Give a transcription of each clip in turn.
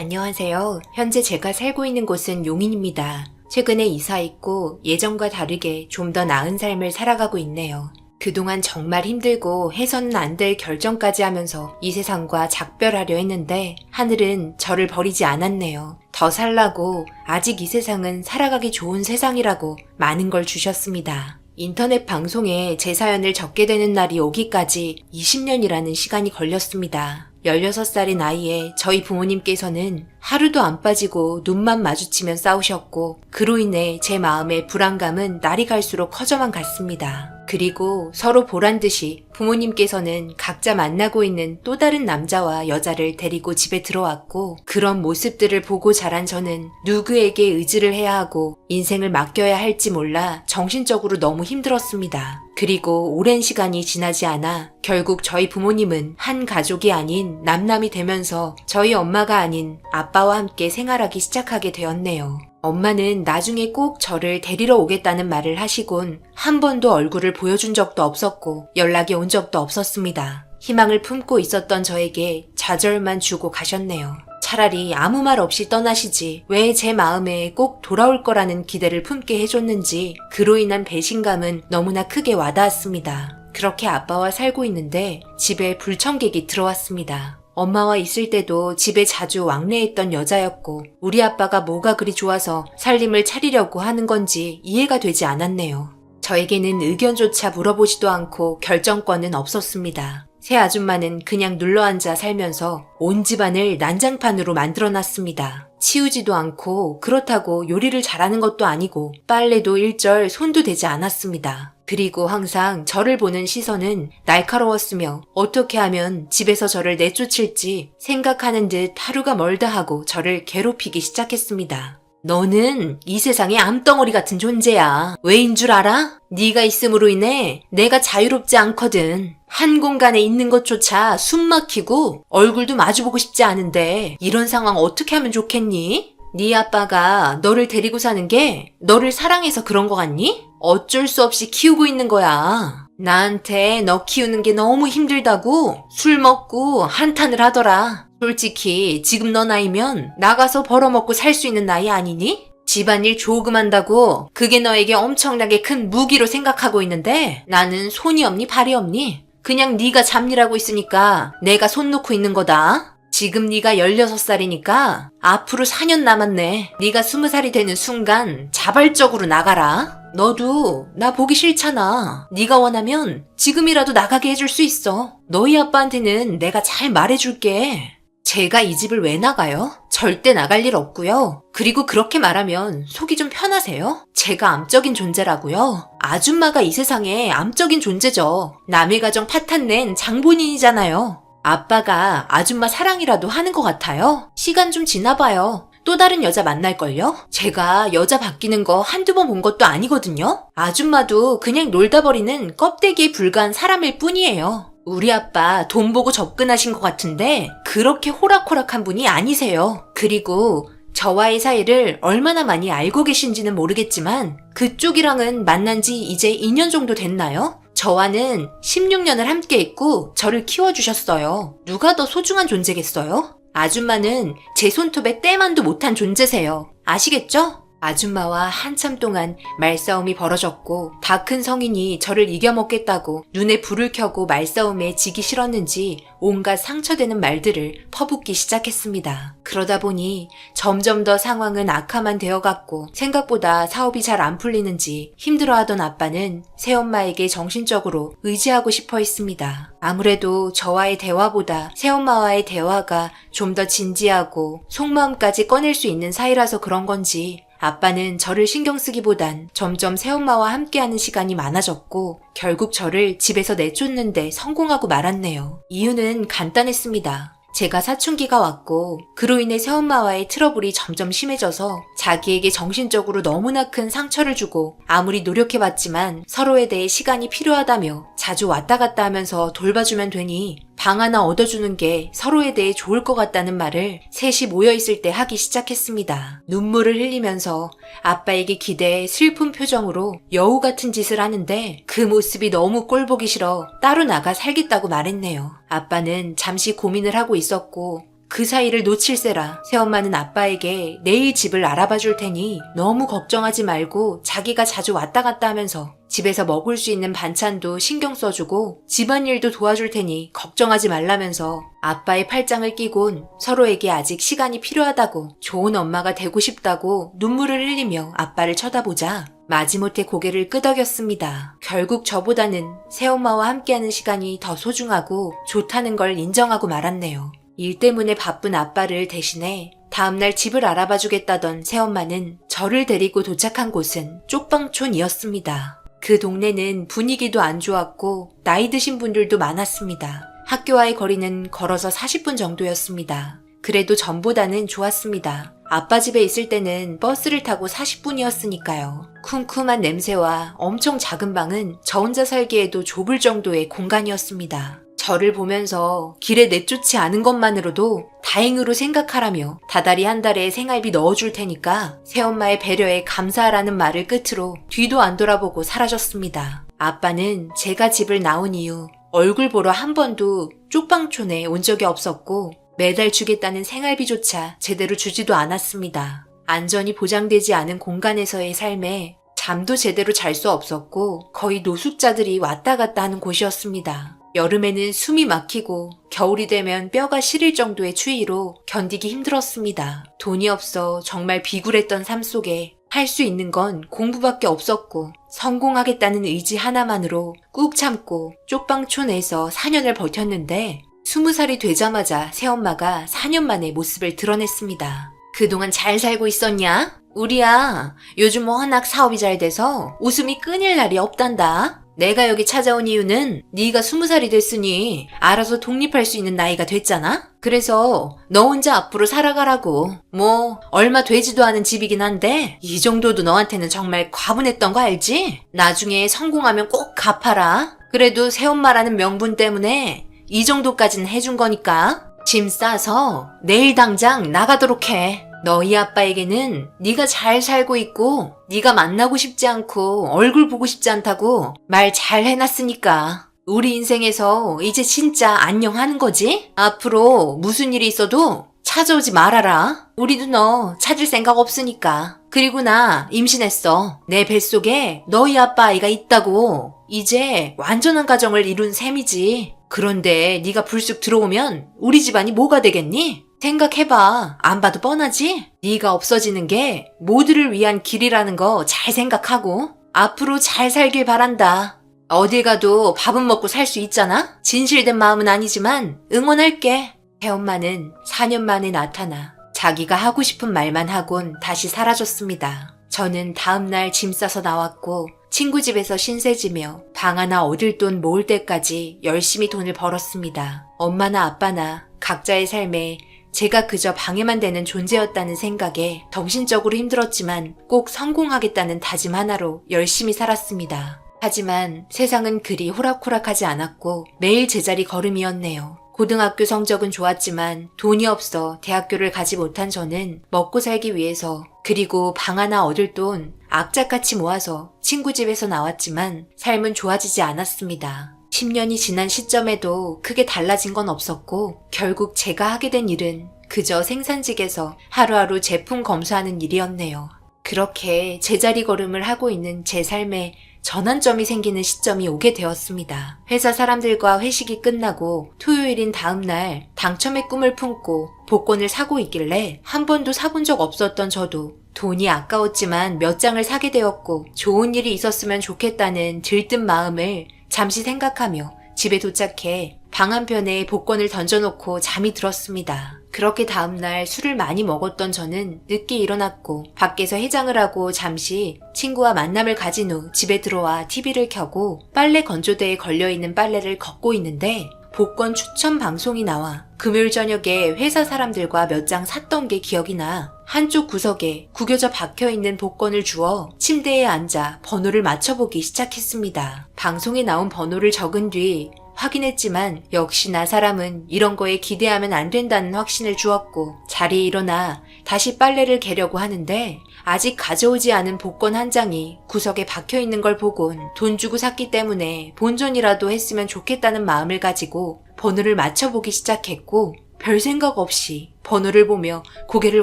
안녕하세요. 현재 제가 살고 있는 곳은 용인입니다. 최근에 이사했고 예전과 다르게 좀 더 나은 삶을 살아가고 있네요. 그동안 정말 힘들고 해서는 안 될 결정까지 하면서 이 세상과 작별하려 했는데 하늘은 저를 버리지 않았네요. 더 살라고 아직 이 세상은 살아가기 좋은 세상이라고 많은 걸 주셨습니다. 인터넷 방송에 제 사연을 적게 되는 날이 오기까지 20년이라는 시간이 걸렸습니다. 16살의 나이에 저희 부모님께서는 하루도 안 빠지고 눈만 마주치면 싸우셨고 그로 인해 제 마음의 불안감은 날이 갈수록 커져만 갔습니다. 그리고 서로 보란듯이 부모님께서는 각자 만나고 있는 또 다른 남자와 여자를 데리고 집에 들어왔고 그런 모습들을 보고 자란 저는 누구에게 의지를 해야 하고 인생을 맡겨야 할지 몰라 정신적으로 너무 힘들었습니다. 그리고 오랜 시간이 지나지 않아 결국 저희 부모님은 한 가족이 아닌 남남이 되면서 저희 엄마가 아닌 아빠와 함께 생활하기 시작하게 되었네요. 엄마는 나중에 꼭 저를 데리러 오겠다는 말을 하시곤 한 번도 얼굴을 보여준 적도 없었고 연락이 온 적도 없었습니다. 희망을 품고 있었던 저에게 좌절만 주고 가셨네요. 차라리 아무 말 없이 떠나시지 왜 제 마음에 꼭 돌아올 거라는 기대를 품게 해줬는지 그로 인한 배신감은 너무나 크게 와닿았습니다. 그렇게 아빠와 살고 있는데 집에 불청객이 들어왔습니다. 엄마와 있을 때도 집에 자주 왕래했던 여자였고 우리 아빠가 뭐가 그리 좋아서 살림을 차리려고 하는 건지 이해가 되지 않았네요. 저에게는 의견조차 물어보지도 않고 결정권은 없었습니다. 새 아줌마는 그냥 눌러앉아 살면서 온 집안을 난장판으로 만들어놨습니다. 치우지도 않고 그렇다고 요리를 잘하는 것도 아니고 빨래도 일절 손도 대지 않았습니다. 그리고 항상 저를 보는 시선은 날카로웠으며 어떻게 하면 집에서 저를 내쫓을지 생각하는 듯 하루가 멀다 하고 저를 괴롭히기 시작했습니다. 너는 이 세상의 암덩어리 같은 존재야. 왜인 줄 알아? 네가 있음으로 인해 내가 자유롭지 않거든. 한 공간에 있는 것조차 숨 막히고 얼굴도 마주보고 싶지 않은데 이런 상황 어떻게 하면 좋겠니? 네 아빠가 너를 데리고 사는 게 너를 사랑해서 그런 거 같니? 어쩔 수 없이 키우고 있는 거야. 나한테 너 키우는 게 너무 힘들다고 술 먹고 한탄을 하더라. 솔직히 지금 너 나이면 나가서 벌어먹고 살 수 있는 나이 아니니? 집안일 조금 한다고 그게 너에게 엄청나게 큰 무기로 생각하고 있는데 나는 손이 없니 발이 없니? 그냥 네가 잡일하고 있으니까 내가 손 놓고 있는 거다. 지금 네가 16살이니까 앞으로 4년 남았네. 네가 20살이 되는 순간 자발적으로 나가라. 너도 나 보기 싫잖아. 네가 원하면 지금이라도 나가게 해줄 수 있어. 너희 아빠한테는 내가 잘 말해줄게. 제가 이 집을 왜 나가요? 절대 나갈 일 없고요. 그리고 그렇게 말하면 속이 좀 편하세요? 제가 암적인 존재라고요? 아줌마가 이 세상에 암적인 존재죠. 남의 가정 파탄낸 장본인이잖아요. 아빠가 아줌마 사랑이라도 하는 것 같아요? 시간 좀 지나봐요. 또 다른 여자 만날걸요? 제가 여자 바뀌는 거 한두 번 본 것도 아니거든요? 아줌마도 그냥 놀다 버리는 껍데기에 불과한 사람일 뿐이에요. 우리 아빠 돈 보고 접근하신 것 같은데 그렇게 호락호락한 분이 아니세요. 그리고 저와의 사이를 얼마나 많이 알고 계신지는 모르겠지만 그쪽이랑은 만난 지 이제 2년 정도 됐나요? 저와는 16년을 함께 했고 저를 키워주셨어요. 누가 더 소중한 존재겠어요? 아줌마는 제 손톱에 때만도 못한 존재세요. 아시겠죠? 아줌마와 한참 동안 말싸움이 벌어졌고 다 큰 성인이 저를 이겨먹겠다고 눈에 불을 켜고 말싸움에 지기 싫었는지 온갖 상처되는 말들을 퍼붓기 시작했습니다. 그러다 보니 점점 더 상황은 악화만 되어갔고 생각보다 사업이 잘 안 풀리는지 힘들어하던 아빠는 새엄마에게 정신적으로 의지하고 싶어 했습니다. 아무래도 저와의 대화보다 새엄마와의 대화가 좀 더 진지하고 속마음까지 꺼낼 수 있는 사이라서 그런 건지 아빠는 저를 신경 쓰기보단 점점 새엄마와 함께하는 시간이 많아졌고 결국 저를 집에서 내쫓는데 성공하고 말았네요. 이유는 간단했습니다. 제가 사춘기가 왔고 그로 인해 새엄마와의 트러블이 점점 심해져서 자기에게 정신적으로 너무나 큰 상처를 주고 아무리 노력해봤지만 서로에 대해 시간이 필요하다며 자주 왔다 갔다 하면서 돌봐주면 되니 방 하나 얻어주는 게 서로에 대해 좋을 것 같다는 말을 셋이 모여있을 때 하기 시작했습니다. 눈물을 흘리면서 아빠에게 기대해 슬픈 표정으로 여우 같은 짓을 하는데 그 모습이 너무 꼴보기 싫어 따로 나가 살겠다고 말했네요. 아빠는 잠시 고민을 하고 있었고 그 사이를 놓칠세라. 새엄마는 아빠에게 내일 집을 알아봐 줄 테니 너무 걱정하지 말고 자기가 자주 왔다 갔다 하면서 집에서 먹을 수 있는 반찬도 신경 써주고 집안일도 도와줄 테니 걱정하지 말라면서 아빠의 팔짱을 끼곤 서로에게 아직 시간이 필요하다고 좋은 엄마가 되고 싶다고 눈물을 흘리며 아빠를 쳐다보자 마지못해 고개를 끄덕였습니다. 결국 저보다는 새엄마와 함께하는 시간이 더 소중하고 좋다는 걸 인정하고 말았네요. 일 때문에 바쁜 아빠를 대신해 다음날 집을 알아봐주겠다던 새엄마는 저를 데리고 도착한 곳은 쪽방촌이었습니다. 그 동네는 분위기도 안 좋았고 나이 드신 분들도 많았습니다. 학교와의 거리는 걸어서 40분 정도였습니다. 그래도 전보다는 좋았습니다. 아빠 집에 있을 때는 버스를 타고 40분이었으니까요. 쿰쿰한 냄새와 엄청 작은 방은 저 혼자 살기에도 좁을 정도의 공간이었습니다. 저를 보면서 길에 내쫓지 않은 것만으로도 다행으로 생각하라며 다달이 한 달에 생활비 넣어줄 테니까 새엄마의 배려에 감사하라는 말을 끝으로 뒤도 안 돌아보고 사라졌습니다. 아빠는 제가 집을 나온 이후 얼굴 보러 한 번도 쪽방촌에 온 적이 없었고 매달 주겠다는 생활비조차 제대로 주지도 않았습니다. 안전이 보장되지 않은 공간에서의 삶에 잠도 제대로 잘 수 없었고 거의 노숙자들이 왔다 갔다 하는 곳이었습니다. 여름에는 숨이 막히고 겨울이 되면 뼈가 시릴 정도의 추위로 견디기 힘들었습니다. 돈이 없어 정말 비굴했던 삶 속에 할 수 있는 건 공부밖에 없었고 성공하겠다는 의지 하나만으로 꾹 참고 쪽방촌에서 4년을 버텼는데 20살이 되자마자 새엄마가 4년 만에 모습을 드러냈습니다. 그동안 잘 살고 있었냐? 우리야 요즘 워낙 사업이 잘 돼서 웃음이 끊일 날이 없단다. 내가 여기 찾아온 이유는 네가 20살이 됐으니 알아서 독립할 수 있는 나이가 됐잖아? 그래서 너 혼자 앞으로 살아가라고. 뭐 얼마 되지도 않은 집이긴 한데 이 정도도 너한테는 정말 과분했던 거 알지? 나중에 성공하면 꼭 갚아라. 그래도 새엄마라는 명분 때문에 이 정도까지는 해준 거니까 짐 싸서 내일 당장 나가도록 해. 너희 아빠에게는 네가 잘 살고 있고 네가 만나고 싶지 않고 얼굴 보고 싶지 않다고 말 잘 해놨으니까 우리 인생에서 이제 진짜 안녕하는 거지? 앞으로 무슨 일이 있어도 찾아오지 말아라. 우리도 너 찾을 생각 없으니까. 그리고 나 임신했어. 내 뱃속에 너희 아빠 아이가 있다고. 이제 완전한 가정을 이룬 셈이지. 그런데 네가 불쑥 들어오면 우리 집안이 뭐가 되겠니? 생각해봐. 안 봐도 뻔하지? 네가 없어지는 게 모두를 위한 길이라는 거 잘 생각하고 앞으로 잘 살길 바란다. 어딜 가도 밥은 먹고 살 수 있잖아? 진실된 마음은 아니지만 응원할게. 새엄마는 4년 만에 나타나 자기가 하고 싶은 말만 하곤 다시 사라졌습니다. 저는 다음날 짐 싸서 나왔고 친구 집에서 신세지며 방 하나 얻을 돈 모을 때까지 열심히 돈을 벌었습니다. 엄마나 아빠나 각자의 삶에 제가 그저 방해만 되는 존재였다는 생각에 정신적으로 힘들었지만 꼭 성공하겠다는 다짐 하나로 열심히 살았습니다. 하지만 세상은 그리 호락호락하지 않았고 매일 제자리 걸음이었네요. 고등학교 성적은 좋았지만 돈이 없어 대학교를 가지 못한 저는 먹고 살기 위해서 그리고 방 하나 얻을 돈 악착같이 모아서 친구 집에서 나왔지만 삶은 좋아지지 않았습니다. 10년이 지난 시점에도 크게 달라진 건 없었고 결국 제가 하게 된 일은 그저 생산직에서 하루하루 제품 검수하는 일이었네요. 그렇게 제자리 걸음을 하고 있는 제 삶에 전환점이 생기는 시점이 오게 되었습니다. 회사 사람들과 회식이 끝나고 토요일인 다음날 당첨의 꿈을 품고 복권을 사고 있길래 한 번도 사본 적 없었던 저도 돈이 아까웠지만 몇 장을 사게 되었고 좋은 일이 있었으면 좋겠다는 들뜬 마음을 잠시 생각하며 집에 도착해 방 한편에 복권을 던져놓고 잠이 들었습니다. 그렇게 다음날 술을 많이 먹었던 저는 늦게 일어났고 밖에서 해장을 하고 잠시 친구와 만남을 가진 후 집에 들어와 TV를 켜고 빨래 건조대에 걸려있는 빨래를 걷고 있는데 복권 추천 방송이 나와 금요일 저녁에 회사 사람들과 몇 장 샀던 게 기억이 나 한쪽 구석에 구겨져 박혀있는 복권을 주워 침대에 앉아 번호를 맞춰보기 시작했습니다. 방송에 나온 번호를 적은 뒤 확인했지만 역시나 사람은 이런 거에 기대하면 안 된다는 확신을 주었고 자리에 일어나 다시 빨래를 개려고 하는데 아직 가져오지 않은 복권 한 장이 구석에 박혀있는 걸 보곤 돈 주고 샀기 때문에 본전이라도 했으면 좋겠다는 마음을 가지고 번호를 맞춰보기 시작했고 별 생각 없이 번호를 보며 고개를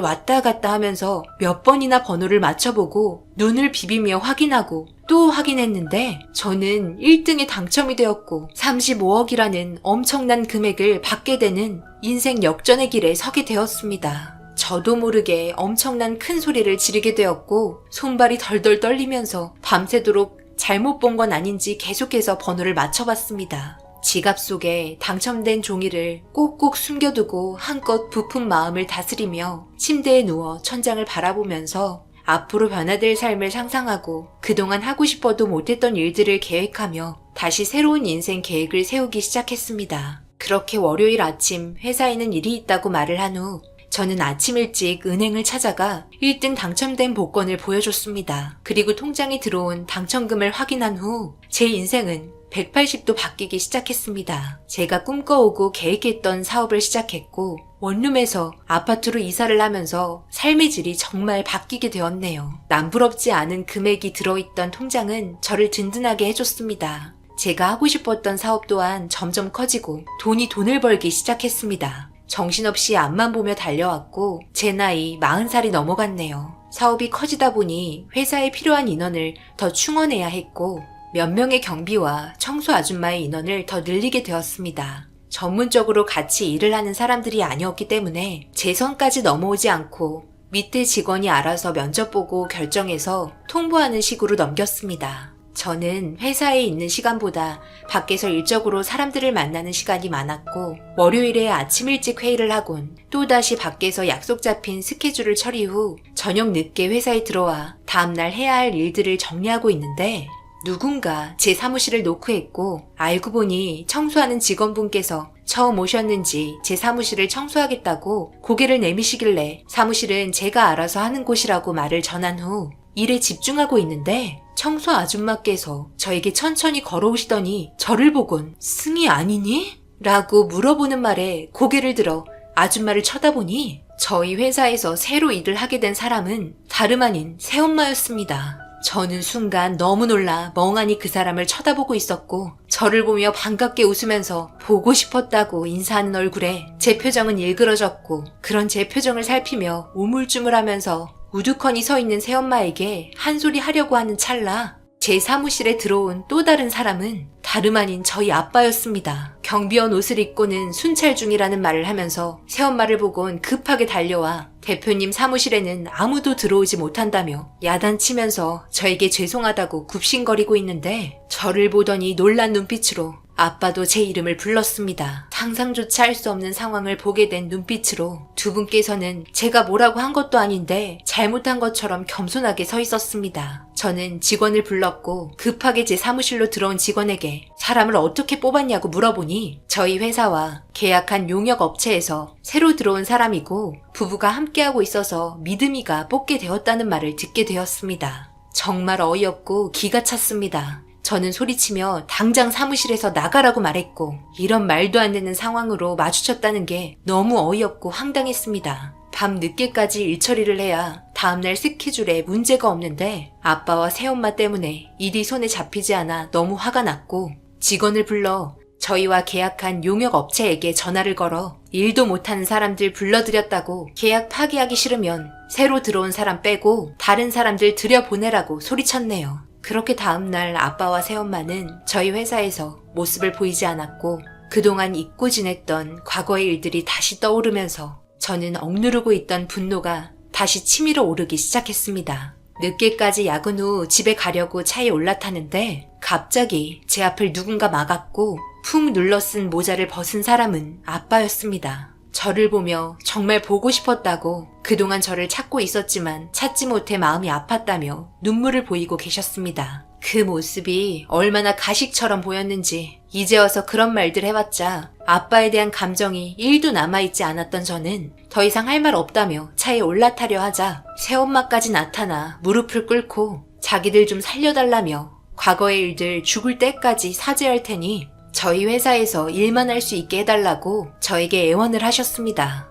왔다 갔다 하면서 몇 번이나 번호를 맞춰보고 눈을 비비며 확인하고 또 확인했는데 저는 1등에 당첨이 되었고 35억이라는 엄청난 금액을 받게 되는 인생 역전의 길에 서게 되었습니다. 저도 모르게 엄청난 큰 소리를 지르게 되었고 손발이 덜덜 떨리면서 밤새도록 잘못 본 건 아닌지 계속해서 번호를 맞춰봤습니다. 지갑 속에 당첨된 종이를 꼭꼭 숨겨두고 한껏 부푼 마음을 다스리며 침대에 누워 천장을 바라보면서 앞으로 변화될 삶을 상상하고 그동안 하고 싶어도 못했던 일들을 계획하며 다시 새로운 인생 계획을 세우기 시작했습니다. 그렇게 월요일 아침 회사에는 일이 있다고 말을 한 후 저는 아침 일찍 은행을 찾아가 1등 당첨된 복권을 보여줬습니다. 그리고 통장에 들어온 당첨금을 확인한 후 제 인생은 180도 바뀌기 시작했습니다. 제가 꿈꿔오고 계획했던 사업을 시작했고 원룸에서 아파트로 이사를 하면서 삶의 질이 정말 바뀌게 되었네요. 남부럽지 않은 금액이 들어있던 통장은 저를 든든하게 해줬습니다. 제가 하고 싶었던 사업 또한 점점 커지고 돈을 벌기 시작했습니다. 정신없이 앞만 보며 달려왔고 제 나이 40살이 넘어갔네요. 사업이 커지다 보니 회사에 필요한 인원을 더 충원해야 했고 몇 명의 경비와 청소 아줌마의 인원을 더 늘리게 되었습니다. 전문적으로 같이 일을 하는 사람들이 아니었기 때문에 제 선까지 넘어오지 않고 밑에 직원이 알아서 면접 보고 결정해서 통보하는 식으로 넘겼습니다. 저는 회사에 있는 시간보다 밖에서 일적으로 사람들을 만나는 시간이 많았고 월요일에 아침 일찍 회의를 하곤 또다시 밖에서 약속 잡힌 스케줄을 처리 후 저녁 늦게 회사에 들어와 다음날 해야 할 일들을 정리하고 있는데 누군가 제 사무실을 노크했고 알고 보니 청소하는 직원분께서 처음 오셨는지 제 사무실을 청소하겠다고 고개를 내미시길래 사무실은 제가 알아서 하는 곳이라고 말을 전한 후 일에 집중하고 있는데 청소 아줌마께서 저에게 천천히 걸어오시더니 저를 보곤 승희 아니니? 라고 물어보는 말에 고개를 들어 아줌마를 쳐다보니 저희 회사에서 새로 일을 하게 된 사람은 다름 아닌 새엄마였습니다. 저는 순간 너무 놀라 멍하니 그 사람을 쳐다보고 있었고 저를 보며 반갑게 웃으면서 보고 싶었다고 인사하는 얼굴에 제 표정은 일그러졌고 그런 제 표정을 살피며 우물쭈물하면서 우두커니 서 있는 새엄마에게 한 소리 하려고 하는 찰나 제 사무실에 들어온 또 다른 사람은 다름 아닌 저희 아빠였습니다. 경비원 옷을 입고는 순찰 중이라는 말을 하면서 새엄마를 보곤 급하게 달려와 대표님 사무실에는 아무도 들어오지 못한다며 야단치면서 저에게 죄송하다고 굽신거리고 있는데 저를 보더니 놀란 눈빛으로 아빠도 제 이름을 불렀습니다. 상상조차 할 수 없는 상황을 보게 된 눈빛으로 두 분께서는 제가 뭐라고 한 것도 아닌데 잘못한 것처럼 겸손하게 서 있었습니다. 저는 직원을 불렀고 급하게 제 사무실로 들어온 직원에게 사람을 어떻게 뽑았냐고 물어보니 저희 회사와 계약한 용역 업체에서 새로 들어온 사람이고 부부가 함께하고 있어서 믿음이가 뽑게 되었다는 말을 듣게 되었습니다. 정말 어이없고 기가 찼습니다. 저는 소리치며 당장 사무실에서 나가라고 말했고 이런 말도 안 되는 상황으로 마주쳤다는 게 너무 어이없고 황당했습니다. 밤 늦게까지 일 처리를 해야 다음날 스케줄에 문제가 없는데 아빠와 새엄마 때문에 일이 손에 잡히지 않아 너무 화가 났고 직원을 불러 저희와 계약한 용역 업체에게 전화를 걸어 일도 못하는 사람들 불러들였다고 계약 파기하기 싫으면 새로 들어온 사람 빼고 다른 사람들 들여보내라고 소리쳤네요. 그렇게 다음날 아빠와 새엄마는 저희 회사에서 모습을 보이지 않았고 그동안 잊고 지냈던 과거의 일들이 다시 떠오르면서 저는 억누르고 있던 분노가 다시 치밀어 오르기 시작했습니다. 늦게까지 야근 후 집에 가려고 차에 올라타는데 갑자기 제 앞을 누군가 막았고 푹 눌러 쓴 모자를 벗은 사람은 아빠였습니다. 저를 보며 정말 보고 싶었다고 그동안 저를 찾고 있었지만 찾지 못해 마음이 아팠다며 눈물을 보이고 계셨습니다. 그 모습이 얼마나 가식처럼 보였는지 이제 와서 그런 말들 해봤자 아빠에 대한 감정이 1도 남아있지 않았던 저는 더 이상 할 말 없다며 차에 올라타려 하자 새엄마까지 나타나 무릎을 꿇고 자기들 좀 살려달라며 과거의 일들 죽을 때까지 사죄할 테니 저희 회사에서 일만 할 수 있게 해달라고 저에게 애원을 하셨습니다.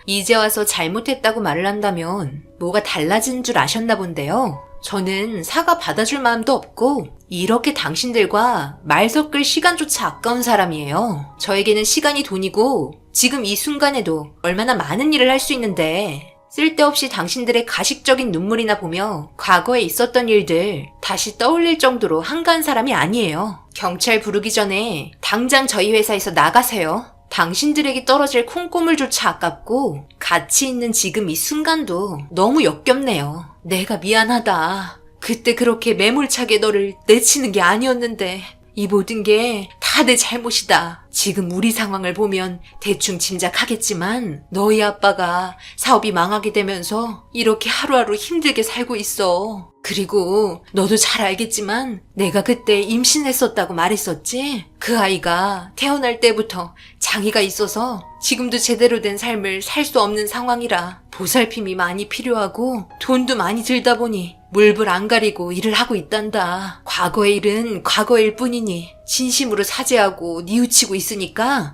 이제 와서 잘못했다고 말을 한다면 뭐가 달라진 줄 아셨나 본데요. 저는 사과 받아줄 마음도 없고 이렇게 당신들과 말 섞을 시간조차 아까운 사람이에요. 저에게는 시간이 돈이고 지금 이 순간에도 얼마나 많은 일을 할 수 있는데 쓸데없이 당신들의 가식적인 눈물이나 보며 과거에 있었던 일들 다시 떠올릴 정도로 한가한 사람이 아니에요. 경찰 부르기 전에 당장 저희 회사에서 나가세요. 당신들에게 떨어질 콩고물조차 아깝고 가치 있는 지금 이 순간도 너무 역겹네요. 내가 미안하다. 그때 그렇게 매몰차게 너를 내치는 게 아니었는데 이 모든 게 다 내 잘못이다. 지금 우리 상황을 보면 대충 짐작하겠지만 너희 아빠가 사업이 망하게 되면서 이렇게 하루하루 힘들게 살고 있어. 그리고 너도 잘 알겠지만 내가 그때 임신했었다고 말했었지? 그 아이가 태어날 때부터 장애가 있어서 지금도 제대로 된 삶을 살 수 없는 상황이라 보살핌이 많이 필요하고 돈도 많이 들다 보니 물불 안 가리고 일을 하고 있단다. 과거의 일은 과거일 뿐이니 진심으로 사죄하고 뉘우치고 있으니까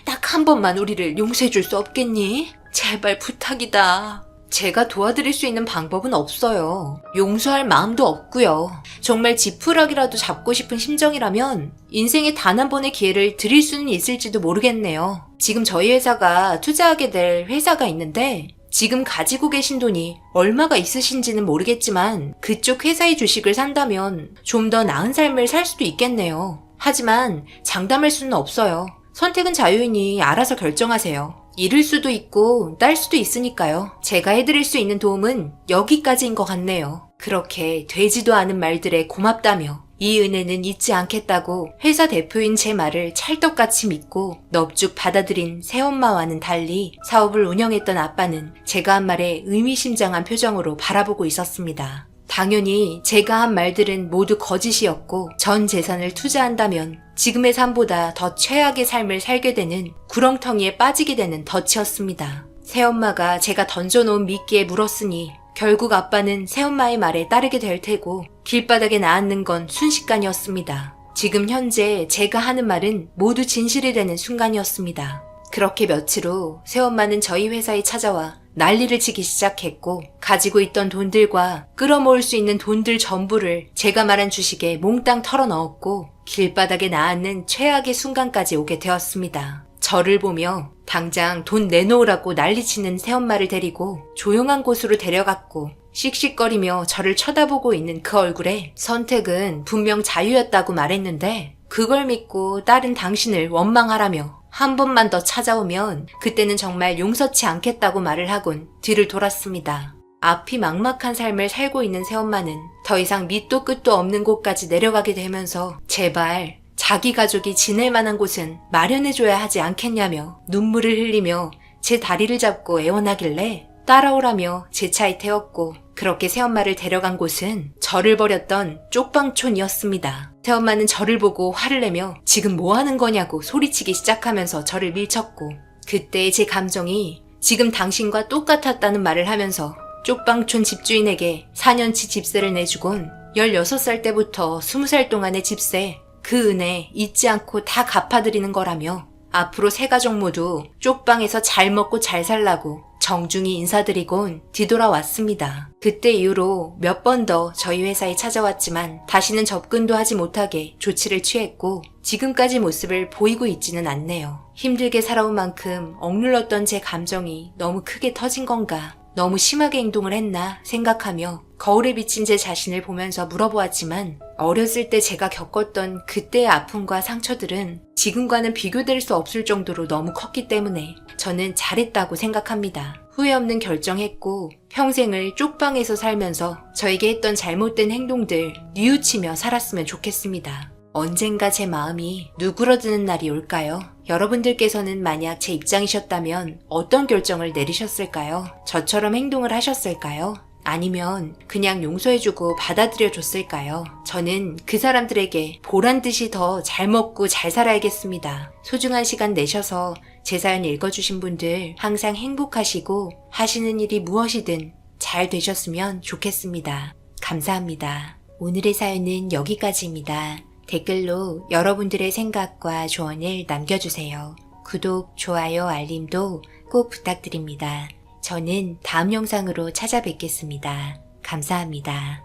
딱 한 번만 우리를 용서해 줄 수 없겠니? 제발 부탁이다. 제가 도와드릴 수 있는 방법은 없어요. 용서할 마음도 없고요. 정말 지푸라기라도 잡고 싶은 심정이라면 인생에 단 한 번의 기회를 드릴 수는 있을지도 모르겠네요. 지금 저희 회사가 투자하게 될 회사가 있는데 지금 가지고 계신 돈이 얼마가 있으신지는 모르겠지만 그쪽 회사의 주식을 산다면 좀 더 나은 삶을 살 수도 있겠네요. 하지만 장담할 수는 없어요. 선택은 자유이니 알아서 결정하세요. 잃을 수도 있고 딸 수도 있으니까요. 제가 해드릴 수 있는 도움은 여기까지인 것 같네요. 그렇게 되지도 않은 말들에 고맙다며 이 은혜는 잊지 않겠다고 회사 대표인 제 말을 찰떡같이 믿고 넙죽 받아들인 새엄마와는 달리 사업을 운영했던 아빠는 제가 한 말에 의미심장한 표정으로 바라보고 있었습니다. 당연히 제가 한 말들은 모두 거짓이었고 전 재산을 투자한다면 지금의 삶보다 더 최악의 삶을 살게 되는 구렁텅이에 빠지게 되는 덫이었습니다. 새엄마가 제가 던져놓은 미끼에 물었으니 결국 아빠는 새엄마의 말에 따르게 될 테고 길바닥에 나앉는 건 순식간이었습니다. 지금 현재 제가 하는 말은 모두 진실이 되는 순간이었습니다. 그렇게 며칠 후 새엄마는 저희 회사에 찾아와 난리를 치기 시작했고 가지고 있던 돈들과 끌어모을 수 있는 돈들 전부를 제가 말한 주식에 몽땅 털어넣었고 길바닥에 나앉는 최악의 순간까지 오게 되었습니다. 저를 보며 당장 돈 내놓으라고 난리치는 새엄마를 데리고 조용한 곳으로 데려갔고 씩씩거리며 저를 쳐다보고 있는 그 얼굴에 선택은 분명 자유였다고 말했는데 그걸 믿고 딸은 당신을 원망하라며 한 번만 더 찾아오면 그때는 정말 용서치 않겠다고 말을 하곤 뒤를 돌았습니다. 앞이 막막한 삶을 살고 있는 새엄마는 더 이상 밑도 끝도 없는 곳까지 내려가게 되면서 제발 자기 가족이 지낼 만한 곳은 마련해줘야 하지 않겠냐며 눈물을 흘리며 제 다리를 잡고 애원하길래 따라오라며 제 차에 태웠고 그렇게 새엄마를 데려간 곳은 저를 버렸던 쪽방촌이었습니다. 새엄마는 저를 보고 화를 내며 지금 뭐 하는 거냐고 소리치기 시작하면서 저를 밀쳤고 그때의 제 감정이 지금 당신과 똑같았다는 말을 하면서 쪽방촌 집주인에게 4년치 집세를 내주곤 16살 때부터 20살 동안의 집세 그 은혜 잊지 않고 다 갚아드리는 거라며 앞으로 세 가족 모두 쪽방에서 잘 먹고 잘 살라고 정중히 인사드리곤 뒤돌아왔습니다. 그때 이후로 몇 번 더 저희 회사에 찾아왔지만 다시는 접근도 하지 못하게 조치를 취했고 지금까지 모습을 보이고 있지는 않네요. 힘들게 살아온 만큼 억눌렀던 제 감정이 너무 크게 터진 건가 너무 심하게 행동을 했나 생각하며 거울에 비친 제 자신을 보면서 물어보았지만 어렸을 때 제가 겪었던 그때의 아픔과 상처들은 지금과는 비교될 수 없을 정도로 너무 컸기 때문에 저는 잘했다고 생각합니다. 후회 없는 결정했고 평생을 쪽방에서 살면서 저에게 했던 잘못된 행동들 뉘우치며 살았으면 좋겠습니다. 언젠가 제 마음이 누그러드는 날이 올까요? 여러분들께서는 만약 제 입장이셨다면 어떤 결정을 내리셨을까요? 저처럼 행동을 하셨을까요? 아니면 그냥 용서해주고 받아들여줬을까요? 저는 그 사람들에게 보란듯이 더 잘 먹고 잘 살아야겠습니다. 소중한 시간 내셔서 제 사연 읽어주신 분들 항상 행복하시고 하시는 일이 무엇이든 잘 되셨으면 좋겠습니다. 감사합니다. 오늘의 사연은 여기까지입니다. 댓글로 여러분들의 생각과 조언을 남겨주세요. 구독, 좋아요, 알림도 꼭 부탁드립니다. 저는 다음 영상으로 찾아뵙겠습니다. 감사합니다.